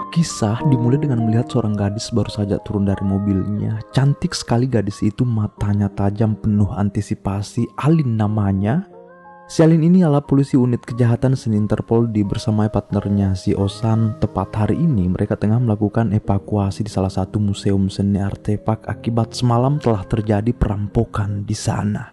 Kisah dimulai dengan melihat seorang gadis baru saja turun dari mobilnya. Cantik sekali gadis itu, matanya tajam penuh antisipasi. Alin namanya. Si Alin ini adalah polisi unit kejahatan seni Interpol bersama partnernya si Osan. Tepat hari ini mereka tengah melakukan evakuasi di salah satu museum seni artefak akibat semalam telah terjadi perampokan di sana.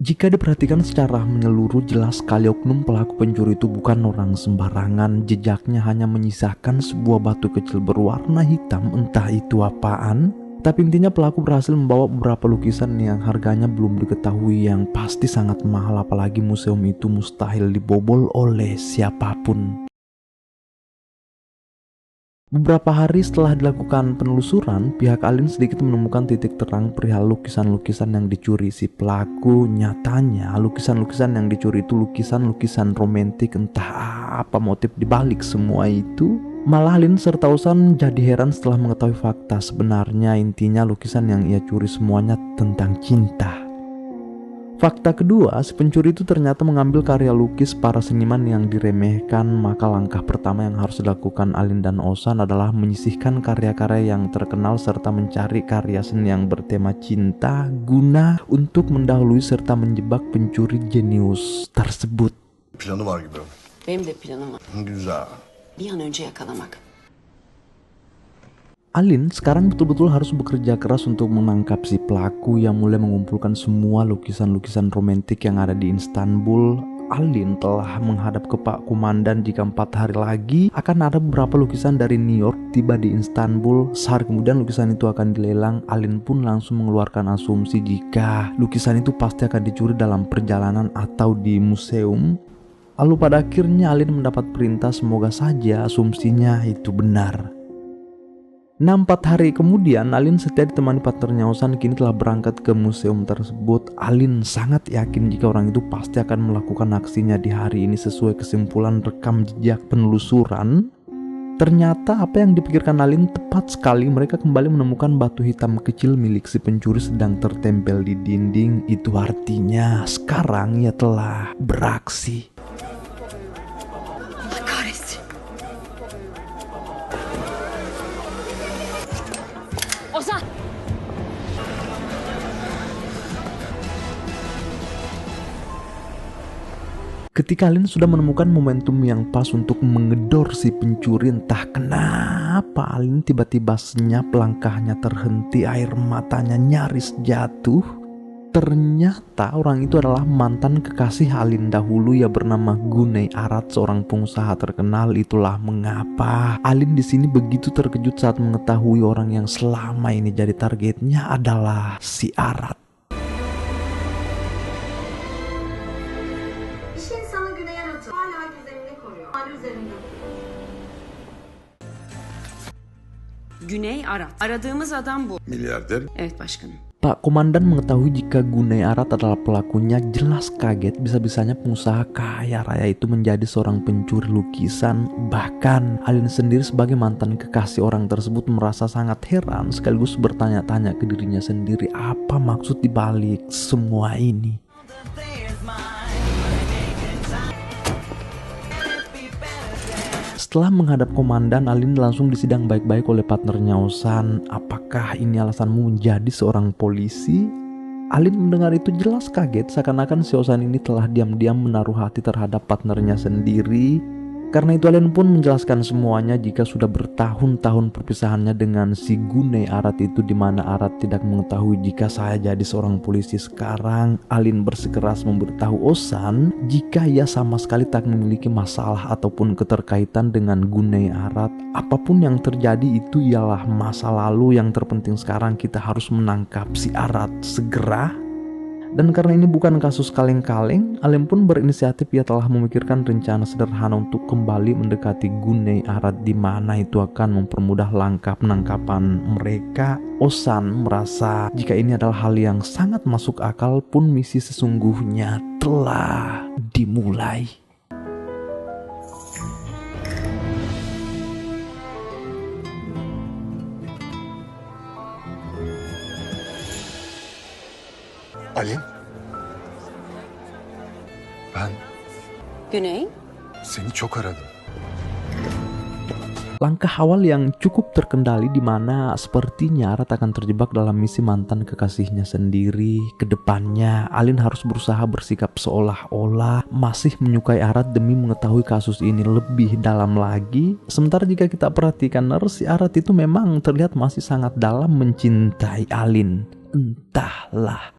Jika diperhatikan secara menyeluruh, jelas sekali oknum pelaku pencuri itu bukan orang sembarangan. Jejaknya hanya menyisakan sebuah batu kecil berwarna hitam, entah itu apaan. Tapi intinya pelaku berhasil membawa beberapa lukisan yang harganya belum diketahui, yang pasti sangat mahal, apalagi museum itu mustahil dibobol oleh siapapun. Beberapa hari setelah dilakukan penelusuran, pihak Alin sedikit menemukan titik terang perihal lukisan-lukisan yang dicuri si pelaku. Nyatanya lukisan-lukisan yang dicuri itu lukisan-lukisan romantis, entah apa motif dibalik semua itu. Malah Alin serta Osan jadi heran setelah mengetahui fakta sebenarnya. Intinya lukisan yang ia curi semuanya tentang cinta. Fakta kedua, si pencuri itu ternyata mengambil karya lukis para seniman yang diremehkan. Maka langkah pertama yang harus dilakukan Alin dan Osan adalah menyisihkan karya-karya yang terkenal serta mencari karya seni yang bertema cinta guna untuk mendahului serta menjebak pencuri jenius tersebut. Planı var gibi. Benim de planım var. Güzel. Bir an önce yakalamak. Alin sekarang betul-betul harus bekerja keras untuk menangkap si pelaku yang mulai mengumpulkan semua lukisan-lukisan romantis yang ada di Istanbul. Alin telah menghadap ke Pak Komandan jika 4 hari lagi akan ada beberapa lukisan dari New York tiba di Istanbul. Sehari kemudian lukisan itu akan dilelang. Alin pun langsung mengeluarkan asumsi jika lukisan itu pasti akan dicuri dalam perjalanan atau di museum. Lalu pada akhirnya Alin mendapat perintah, semoga saja asumsinya itu benar. 4 hari kemudian, Alin setia ditemani partnernya Osan kini telah berangkat ke museum tersebut. Alin sangat yakin jika orang itu pasti akan melakukan aksinya di hari ini sesuai kesimpulan rekam jejak penelusuran. Ternyata apa yang dipikirkan Alin tepat sekali. Mereka kembali menemukan batu hitam kecil milik si pencuri sedang tertempel di dinding. Itu artinya sekarang ia telah beraksi. Ozan! Ketika Alin sudah menemukan momentum yang pas untuk mengedor si pencuri, entah kenapa Alin tiba-tiba senyap, langkahnya terhenti, air matanya nyaris jatuh. Ternyata orang itu adalah mantan kekasih Alin dahulu, ia bernama Gunei Arat, seorang pengusaha terkenal. Itulah mengapa Alin di sini begitu terkejut saat mengetahui orang yang selama ini jadi targetnya adalah si Arat. Güney Arat. Aradığımız adam bu. Milyarder. Evet başkanım. Pak Komandan mengetahui jika Gunei Arat adalah pelakunya, jelas kaget. Bisa-bisanya pengusaha kaya raya itu menjadi seorang pencuri lukisan. Bahkan Alin sendiri sebagai mantan kekasih orang tersebut merasa sangat heran sekaligus bertanya-tanya ke dirinya sendiri, apa maksud dibalik semua ini. Setelah menghadap komandan, Alin langsung disidang baik-baik oleh partnernya Osan. Apakah ini alasanmu menjadi seorang polisi? Alin mendengar itu jelas kaget, seakan-akan si Osan ini telah diam-diam menaruh hati terhadap partnernya sendiri. Karena itu Alin pun menjelaskan semuanya jika sudah bertahun-tahun perpisahannya dengan si Gunei Arat itu, dimana Arat tidak mengetahui jika saya jadi seorang polisi sekarang. Alin bersikeras memberitahu Osan jika ia sama sekali tak memiliki masalah ataupun keterkaitan dengan Gunei Arat. Apapun yang terjadi itu ialah masa lalu, yang terpenting sekarang kita harus menangkap si Arat segera. Dan karena ini bukan kasus kaleng-kaleng, Alin pun berinisiatif. Ia telah memikirkan rencana sederhana untuk kembali mendekati Gunei Arat, di mana itu akan mempermudah langkah penangkapan mereka. Osan merasa jika ini adalah hal yang sangat masuk akal, pun misi sesungguhnya telah dimulai. Alin. Ben Güney? Seni çok aradım. Langkah awal yang cukup terkendali di mana sepertinya Arat akan terjebak dalam misi mantan kekasihnya sendiri. Kedepannya, Alin harus berusaha bersikap seolah-olah masih menyukai Arat demi mengetahui kasus ini lebih dalam lagi. Sementara jika kita perhatikan, si Arat itu memang terlihat masih sangat dalam mencintai Alin. Entahlah.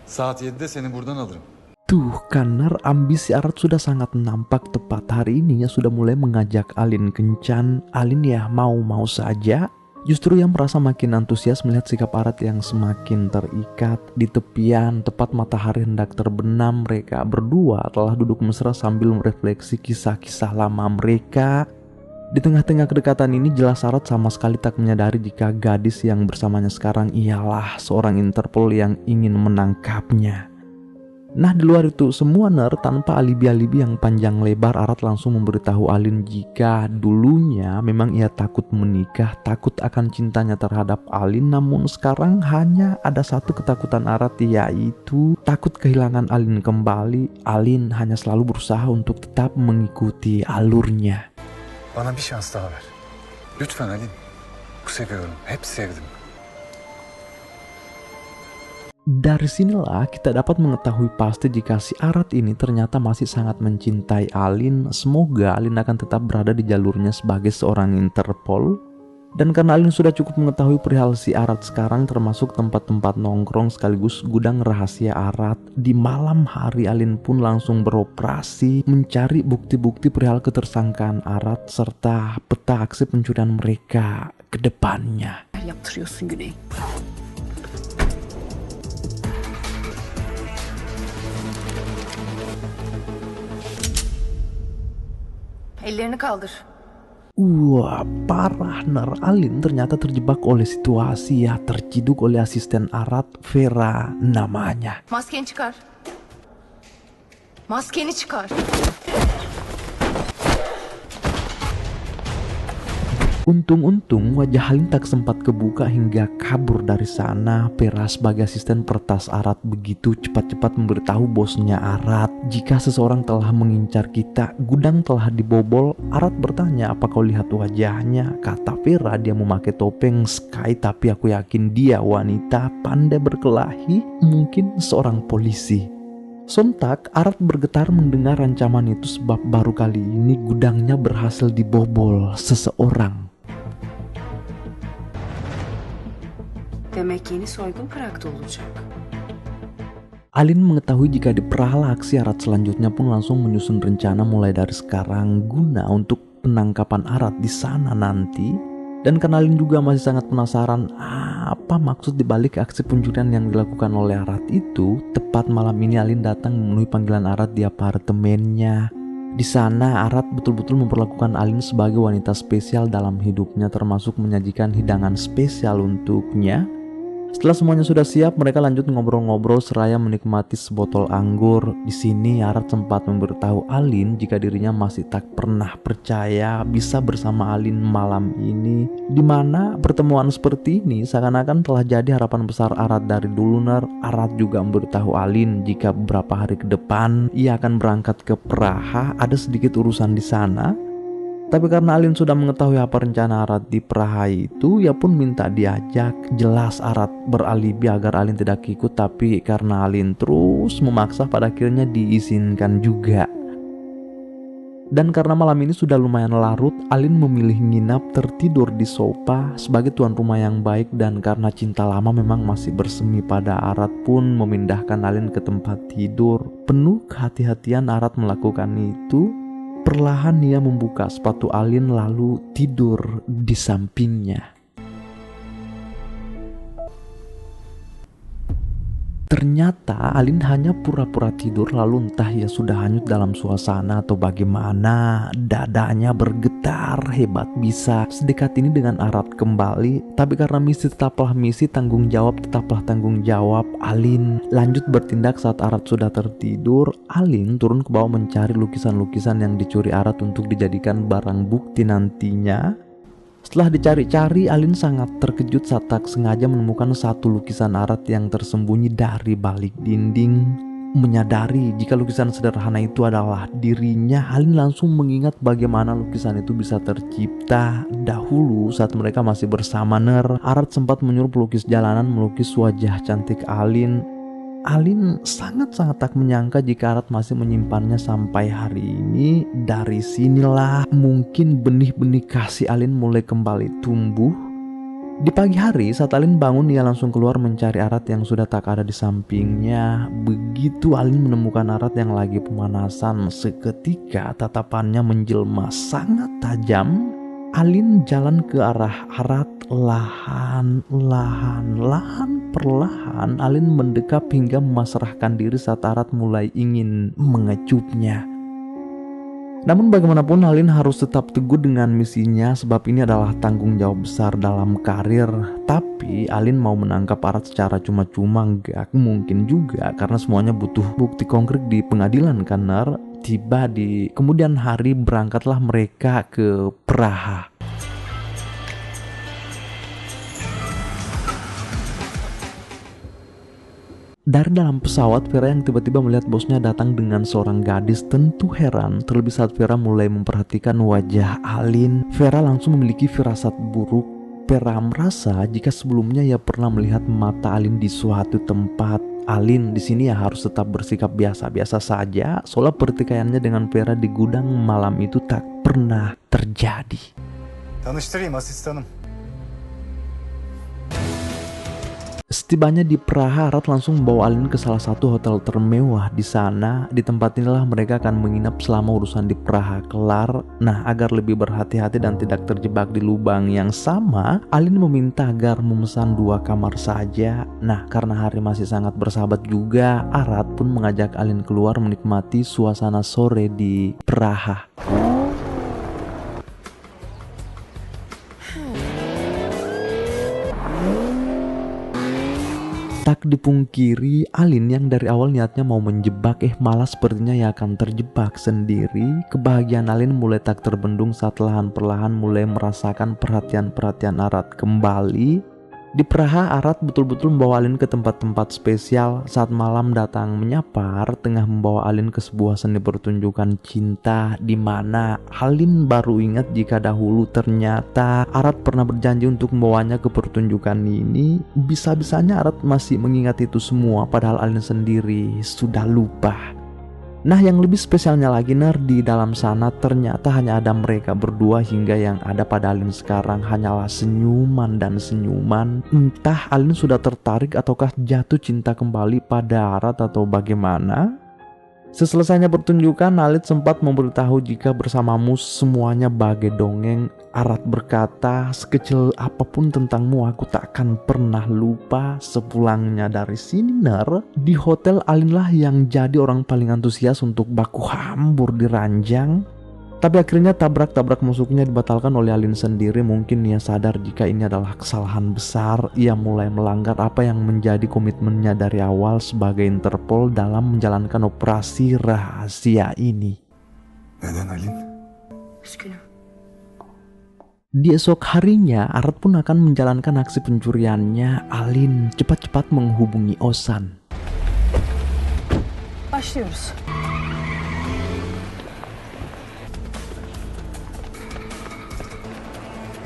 Saat 7'de seni buradan alırım. Tuh, karena ambisi Arat sudah sangat nampak tepat. Hari ini ya sudah mulai mengajak Alin kencan. Alin ya mau-mau saja. Justru yang merasa makin antusias melihat sikap Arat yang semakin terikat. Di tepian, tepat matahari hendak terbenam, mereka berdua telah duduk mesra sambil merefleksi kisah-kisah lama mereka. Di tengah-tengah kedekatan ini jelas Arat sama sekali tak menyadari jika gadis yang bersamanya sekarang ialah seorang Interpol yang ingin menangkapnya. Nah, di luar itu semua tanpa alibi-alibi yang panjang lebar, Arat langsung memberitahu Alin jika dulunya memang ia takut menikah, takut akan cintanya terhadap Alin. Namun sekarang hanya ada satu ketakutan Arat, yaitu takut kehilangan Alin kembali. Alin hanya selalu berusaha untuk tetap mengikuti alurnya. Bana bir şans daha ver. Lütfen Alin. Çok seviyorum. Hep sevdim. Dari sinilah kita dapat mengetahui pasti jika si Arat ini ternyata masih sangat mencintai Alin. Semoga Alin akan tetap berada di jalurnya sebagai seorang Interpol. Dan karena Alin sudah cukup mengetahui perihal si Arat sekarang, termasuk tempat-tempat nongkrong sekaligus gudang rahasia Arat, di malam hari Alin pun langsung beroperasi mencari bukti-bukti perihal ketersangkaan Arat serta peta aksi pencurian mereka ke depannya. Yaptırıyorsun Güney. Ellerini kaldır. Wah, parah. Alin ternyata terjebak oleh situasi ya, terciduk oleh asisten Arat, Vera namanya. Maskeni çıkar. Maskeni çıkar. Untung-untung wajah Alin tak sempat kebuka hingga kabur dari sana. Vera sebagai asisten peretas Arat begitu cepat-cepat memberitahu bosnya Arat jika seseorang telah mengincar kita, gudang telah dibobol. Arat bertanya, apa kau lihat wajahnya? Kata Vera, dia memakai topeng Sky, tapi aku yakin dia wanita, pandai berkelahi, mungkin seorang polisi. Sontak Arat bergetar mendengar ancaman itu sebab baru kali ini gudangnya berhasil dibobol seseorang. Demek yeni soygun Prag'da olacak. Alin mengetahui jika diperhala aksi Arat selanjutnya pun langsung menyusun rencana mulai dari sekarang guna untuk penangkapan Arat di sana nanti. Dan karena Alin juga masih sangat penasaran apa maksud dibalik aksi pencurian yang dilakukan oleh Arat itu, tepat malam ini Alin datang memenuhi panggilan Arat di apartemennya. Di sana Arat betul-betul memperlakukan Alin sebagai wanita spesial dalam hidupnya, termasuk menyajikan hidangan spesial untuknya. Setelah semuanya sudah siap, mereka lanjut ngobrol-ngobrol seraya menikmati sebotol anggur. Di sini Arat sempat memberitahu Alin jika dirinya masih tak pernah percaya bisa bersama Alin malam ini, di mana pertemuan seperti ini seakan-akan telah jadi harapan besar Arat dari dulu. Arat juga memberitahu Alin jika beberapa hari ke depan ia akan berangkat ke Praha, ada sedikit urusan di sana. Tapi karena Alin sudah mengetahui apa rencana Arat di Praha itu, ia pun minta diajak. Jelas Arat beralibi agar Alin tidak ikut, tapi karena Alin terus memaksa, pada akhirnya diizinkan juga. Dan karena malam ini sudah lumayan larut, Alin memilih nginap tertidur di sofa sebagai tuan rumah yang baik. Dan karena cinta lama memang masih bersemi pada Arat, pun memindahkan Alin ke tempat tidur. Penuh kehati-hatian Arat melakukan itu. Perlahan ia membuka sepatu Alin lalu tidur di sampingnya. Ternyata Alin hanya pura-pura tidur, lalu entah ia sudah hanyut dalam suasana atau bagaimana, dadanya bergetar hebat bisa sedekat ini dengan Arat kembali. Tapi karena misi tetaplah misi, tanggung jawab tetaplah tanggung jawab, Alin lanjut bertindak. Saat Arat sudah tertidur, Alin turun ke bawah mencari lukisan-lukisan yang dicuri Arat untuk dijadikan barang bukti nantinya. Setelah dicari-cari, Alin sangat terkejut saat tak sengaja menemukan satu lukisan Arat yang tersembunyi dari balik dinding. Menyadari jika lukisan sederhana itu adalah dirinya, Alin langsung mengingat bagaimana lukisan itu bisa tercipta. Dahulu saat mereka masih bersama Ner, Arat sempat menyuruh pelukis jalanan melukis wajah cantik Alin. Alin sangat-sangat tak menyangka jika Arat masih menyimpannya sampai hari ini. Dari sinilah mungkin benih-benih kasih Alin mulai kembali tumbuh. Di pagi hari saat Alin bangun, ia langsung keluar mencari Arat yang sudah tak ada di sampingnya. Begitu Alin menemukan Arat yang lagi pemanasan, seketika tatapannya menjelma sangat tajam. Alin jalan ke arah Arat, lahan perlahan Alin mendekap hingga memasrahkan diri saat Arat mulai ingin mengecupnya. Namun bagaimanapun Alin harus tetap teguh dengan misinya, sebab ini adalah tanggung jawab besar dalam karir. Tapi Alin mau menangkap Arat secara cuma-cuma gak mungkin juga, karena semuanya butuh bukti konkret di pengadilan kan Ner. Tiba di kemudian hari berangkatlah mereka ke Praha. Dari dalam pesawat, Vera yang tiba-tiba melihat bosnya datang dengan seorang gadis tentu heran. Terlebih saat Vera mulai memperhatikan wajah Alin, Vera langsung memiliki firasat buruk. Vera merasa jika sebelumnya ia pernah melihat mata Alin di suatu tempat. Alin di sini ya harus tetap bersikap biasa-biasa saja, soalnya pertikaiannya dengan Vera di gudang malam itu tak pernah terjadi. Tanıştırayım asistanım. Setibanya di Praha, Arat langsung membawa Alin ke salah satu hotel termewah di sana. Di tempat inilah mereka akan menginap selama urusan di Praha kelar. Nah, agar lebih berhati-hati dan tidak terjebak di lubang yang sama, Alin meminta agar memesan 2 kamar saja. Nah, karena hari masih sangat bersahabat juga, Arat pun mengajak Alin keluar menikmati suasana sore di Praha. Tak dipungkiri, Alin yang dari awal niatnya mau menjebak, malah sepertinya ia akan terjebak sendiri. Kebahagiaan Alin mulai tak terbendung saat perlahan mulai merasakan perhatian Arat kembali. Di Praha, Arat betul-betul membawa Alin ke tempat-tempat spesial. Saat malam datang menyapa, Arat tengah membawa Alin ke sebuah seni pertunjukan cinta, di mana Alin baru ingat jika dahulu ternyata Arat pernah berjanji untuk membawanya ke pertunjukan ini. Bisa-bisanya Arat masih mengingat itu semua, padahal Alin sendiri sudah lupa. Nah, yang lebih spesialnya lagi Ner, di dalam sana ternyata hanya ada mereka berdua, hingga yang ada pada Alin sekarang hanyalah senyuman dan senyuman. Entah Alin sudah tertarik ataukah jatuh cinta kembali pada Arat atau bagaimana. Seselesainya pertunjukan, Alin sempat memberitahu jika bersamamu semuanya bagai dongeng. Arat berkata, sekecil apapun tentangmu aku tak akan pernah lupa. Sepulangnya dari sini Ner, di hotel Alinlah yang jadi orang paling antusias untuk baku hambur di ranjang. Tapi akhirnya tabrak-tabrak masuknya dibatalkan oleh Alin sendiri. Mungkin ia sadar jika ini adalah kesalahan besar. Ia mulai melanggar apa yang menjadi komitmennya dari awal sebagai Interpol dalam menjalankan operasi rahasia ini. Neden Alin? Üzgünüm. Di esok harinya, Arat pun akan menjalankan aksi pencuriannya. Alin cepat-cepat menghubungi Osan. Başlıyoruz.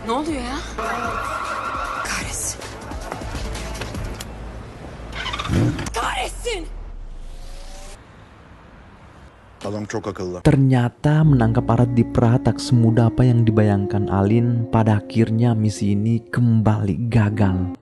Ne oluyor ya? Kahretsin. Kahretsin! Adam çok akıllı. Ternyata menangkap Arat di Praha tak semudah apa yang dibayangkan Alin. Pada akhirnya misi ini kembali gagal.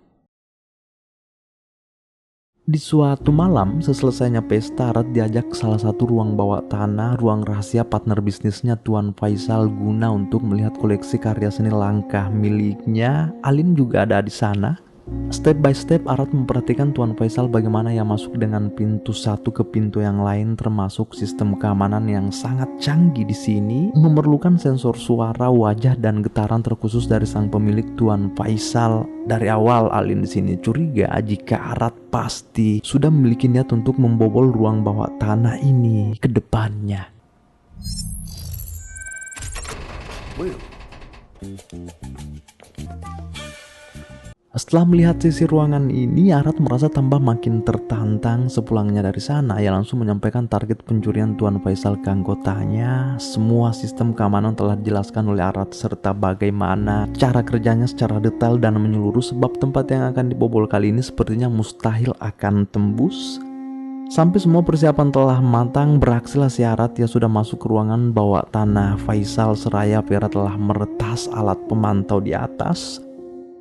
Di suatu malam, seselesainya pesta, Arat diajak ke salah satu ruang bawah tanah, ruang rahasia partner bisnisnya Tuan Faisal, guna untuk melihat koleksi karya seni langka miliknya. Alin juga ada di sana. Step by step Arat memperhatikan Tuan Faisal bagaimana ia masuk dengan pintu satu ke pintu yang lain, termasuk sistem keamanan yang sangat canggih di sini, memerlukan sensor suara, wajah dan getaran terkhusus dari sang pemilik Tuan Faisal. Dari awal Alin di sini curiga jika Arat pasti sudah memiliki niat untuk membobol ruang bawah tanah ini ke depannya. Buyurun. Setelah melihat sisi ruangan ini, Arat merasa tambah makin tertantang. Sepulangnya dari sana, ia langsung menyampaikan target pencurian Tuan Faisal ke anggotanya. Semua sistem keamanan telah dijelaskan oleh Arat serta bagaimana cara kerjanya secara detail dan menyeluruh, sebab tempat yang akan dibobol kali ini sepertinya mustahil akan tembus. Sampai semua persiapan telah matang, beraksilah si Arat. Ia sudah masuk ke ruangan bawah tanah Faisal seraya Vera telah meretas alat pemantau di atas.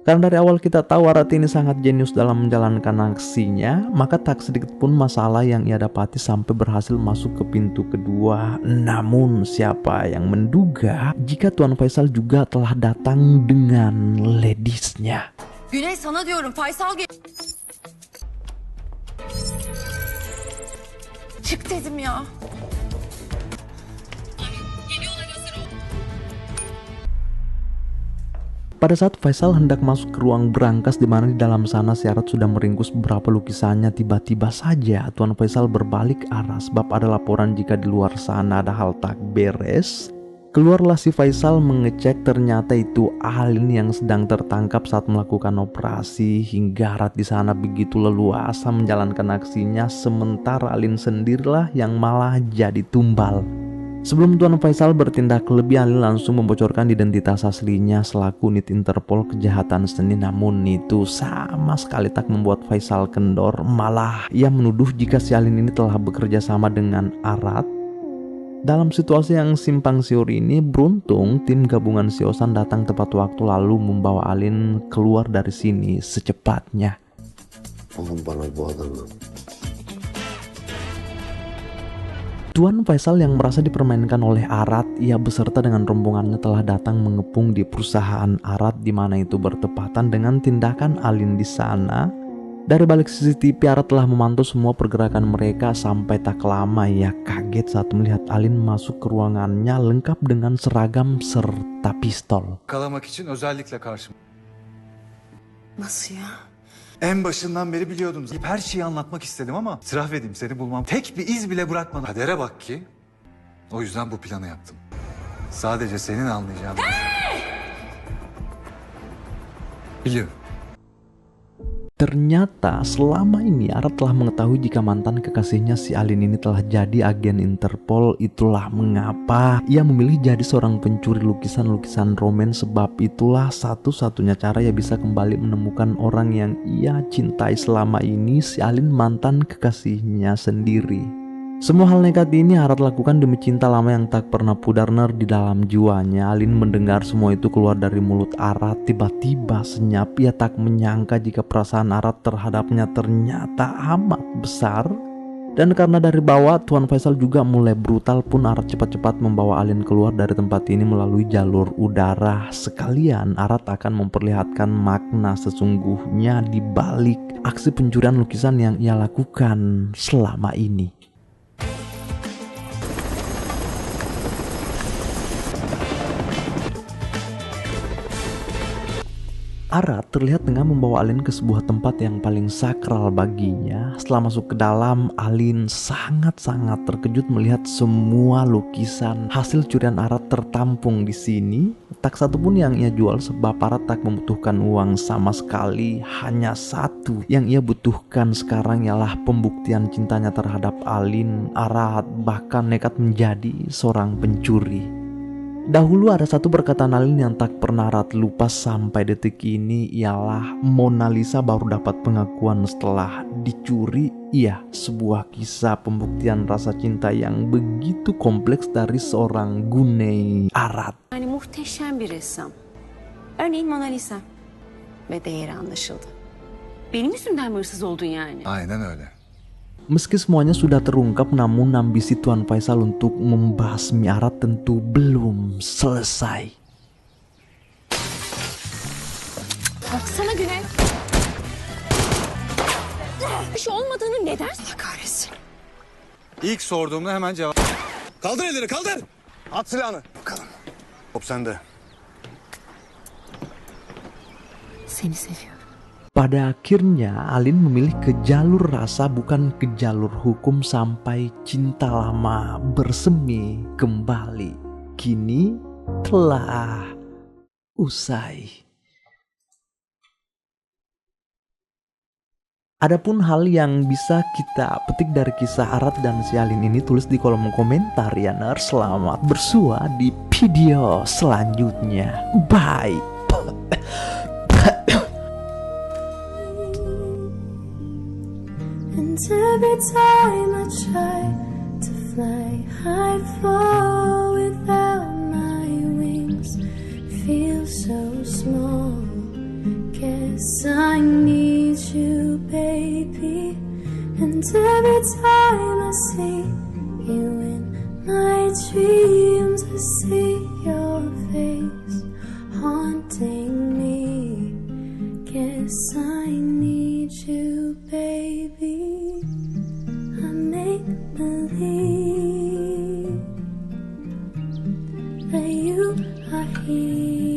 Karena dari awal kita tahu Arat ini sangat jenius dalam menjalankan aksinya, maka tak sedikit pun masalah yang ia dapati sampai berhasil masuk ke pintu kedua. Namun siapa yang menduga jika Tuan Faisal juga telah datang dengan ladiesnya. Güney sana diyorum Faysal Çık dedim ya. Pada saat Faisal hendak masuk ke ruang berangkas di mana di dalam sana si Arat sudah meringkus beberapa lukisannya, tiba-tiba saja Tuan Faisal berbalik arah sebab ada laporan jika di luar sana ada hal tak beres. Keluarlah si Faisal mengecek, ternyata itu Alin yang sedang tertangkap saat melakukan operasi. Hingga Arat di sana begitu leluasa menjalankan aksinya, sementara Alin sendirilah yang malah jadi tumbal. Sebelum Tuan Faisal bertindak lebih, Alin langsung membocorkan identitas aslinya selaku unit Interpol kejahatan seni. Namun itu sama sekali tak membuat Faisal kendor, malah ia menuduh jika si Alin ini telah bekerja sama dengan Arat. Dalam situasi yang simpang siur ini, beruntung tim gabungan Siosan datang tepat waktu lalu membawa Alin keluar dari sini secepatnya. Tuan Faisal yang merasa dipermainkan oleh Arat, ia beserta dengan rombongannya telah datang mengepung di perusahaan Arat, di mana itu bertepatan dengan tindakan Alin di sana. Dari balik CCTV, Arat telah memantau semua pergerakan mereka. Sampai tak lama ia kaget saat melihat Alin masuk ke ruangannya lengkap dengan seragam serta pistol. Kalamak için özellikle karşıma. Nasıl ya? En başından beri biliyordum. Her şeyi anlatmak istedim ama itiraf edeyim seni bulmam tek bir iz bile bırakmadı. Kadere bak ki o yüzden bu planı yaptım. Sadece senin anlayacağın. Biliyorum. Ternyata selama ini Arat telah mengetahui jika mantan kekasihnya si Alin ini telah jadi agen Interpol. Itulah mengapa ia memilih jadi seorang pencuri lukisan-lukisan romans, sebab itulah satu-satunya cara ia bisa kembali menemukan orang yang ia cintai selama ini, si Alin, mantan kekasihnya sendiri. Semua hal nekat ini Arat lakukan demi cinta lama yang tak pernah pudar di dalam jiwanya. Alin mendengar semua itu keluar dari mulut Arat. Tiba-tiba senyap, ia tak menyangka jika perasaan Arat terhadapnya ternyata amat besar. Dan karena dari bawah Tuan Faisal juga mulai brutal pun, Arat cepat-cepat membawa Alin keluar dari tempat ini melalui jalur udara. Sekalian Arat akan memperlihatkan makna sesungguhnya di balik aksi pencurian lukisan yang ia lakukan selama ini. Arat terlihat tengah membawa Alin ke sebuah tempat yang paling sakral baginya. Setelah masuk ke dalam, Alin sangat-sangat terkejut melihat semua lukisan hasil curian Arat tertampung di sini. Tak satu pun yang ia jual sebab Arat tak membutuhkan uang sama sekali. Hanya satu yang ia butuhkan sekarang ialah pembuktian cintanya terhadap Alin. Arat bahkan nekat menjadi seorang pencuri. Dahulu ada satu perkataan Alin yang tak pernah Arat lupa sampai detik ini, ialah Mona Lisa baru dapat pengakuan setelah dicuri. Iya, sebuah kisah pembuktian rasa cinta yang begitu kompleks dari seorang Güney Arat. Yani muhteşem bir ressam. Örneğin Mona Lisa. Ve değeri anlaşıldı. Benim yüzümden mi hırsız oldun yani? Aynen öyle. Meski semuanya sudah terungkap, namun ambisi Tuan Faisal untuk membasmi Arat tentu belum selesai. Baksana Güney. Bir şey olmadığını neden? Allah kahretsin. İlk sorduğumda hemen cevap. Kaldır elleri kaldır. At silahını. Bakalım. Top sende. Seni seviyorum. Pada akhirnya Alin memilih ke jalur rasa bukan ke jalur hukum sampai cinta lama bersemi kembali. Kini telah usai. Adapun hal yang bisa kita petik dari kisah Arat dan si Alin ini, tulis di kolom komentar ya ner. Selamat bersua di video selanjutnya. Bye. And every time I try to fly, I fall without my wings. Feel so small. Guess I need you, baby. And every time I see you in my dreams, I see your face haunting me. Guess I need you, baby. I make believe that you are here.